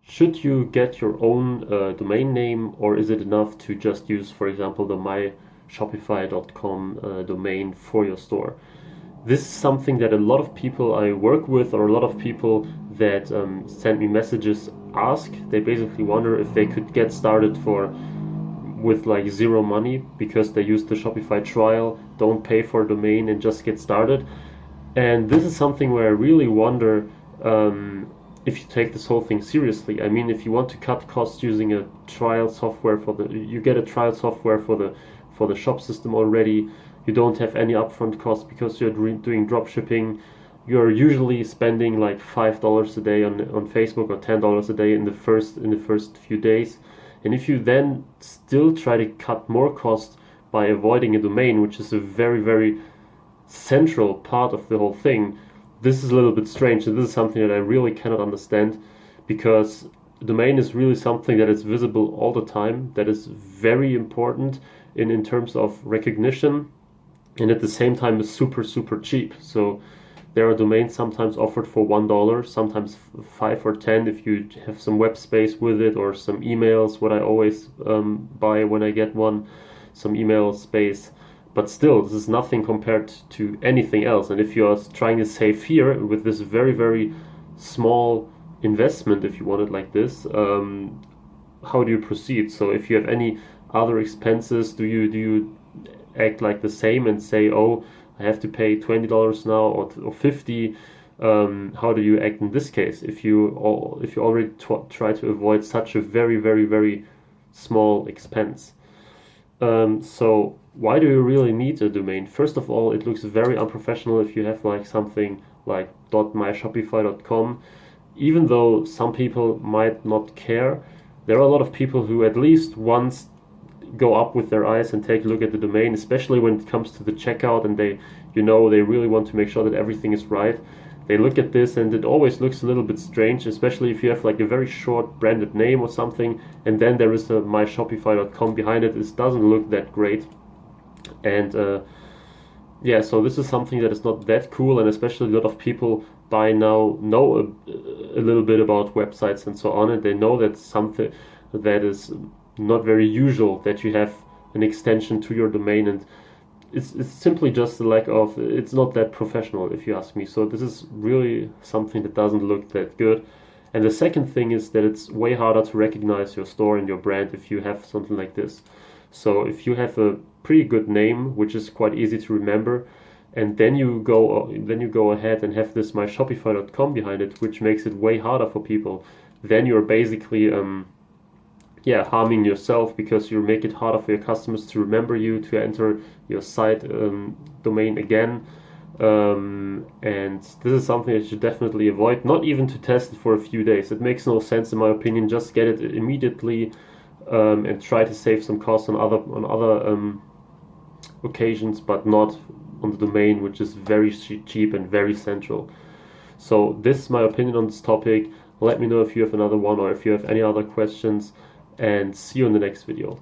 should you get your own domain name, or is it enough to just use, for example, the myshopify.com domain for your store? This is something that a lot of people I work with, or a lot of people that send me messages, ask. They basically wonder if they could get started with like zero money because they use the Shopify trial, don't pay for a domain, and just get started. And this is something where I really wonder if you take this whole thing seriously. I mean, if you want to cut costs using a trial software you get a trial software for the shop system already. You don't have any upfront costs because you're doing drop shipping. You're usually spending like $5 a day on Facebook, or $10 a day in the first few days. And if you then still try to cut more costs by avoiding a domain, which is a very, very central part of the whole thing, this is a little bit strange, and this is something that I really cannot understand, because the domain is really something that is visible all the time, that is very important in terms of recognition, and at the same time is super, super cheap. So there are domains sometimes offered for $1, sometimes 5 or 10 if you have some web space with it, or some emails, what I always buy when I get one, some email space. But still, this is nothing compared to anything else. And if you are trying to save here with this very, very small investment, if you want it like this, how do you proceed? So if you have any other expenses, do you act like the same and say, oh, I have to pay $20 now, or 50? How do you act in this case if you already try to avoid such a very, very, very small expense? So why do you really need a domain? First of all, it looks very unprofessional if you have like something like .myshopify.com. Even though some people might not care, there are a lot of people who at least once go up with their eyes and take a look at the domain, especially when it comes to the checkout, and they really want to make sure that everything is right. They look at this and it always looks a little bit strange, especially if you have like a very short branded name or something, and then there is a myshopify.com behind it. It doesn't look that great. And yeah, so this is something that is not that cool, and especially a lot of people by now know a little bit about websites and so on, and they know that something that is not very usual, that you have an extension to your domain, and it's simply just a lack of, it's not that professional if you ask me. So this is really something that doesn't look that good. And the second thing is that it's way harder to recognize your store and your brand if you have something like this. So if you have a pretty good name, which is quite easy to remember, and then you go ahead and have this myshopify.com behind it, which makes it way harder for people, then you're basically harming yourself, because you make it harder for your customers to remember you, to enter your site domain again. And this is something that you should definitely avoid, not even to test it for a few days. It makes no sense in my opinion. Just get it immediately, and try to save some costs on other occasions, but not on the domain, which is very cheap and very central. So this is my opinion on this topic. Let me know if you have another one, or if you have any other questions, and see you in the next video.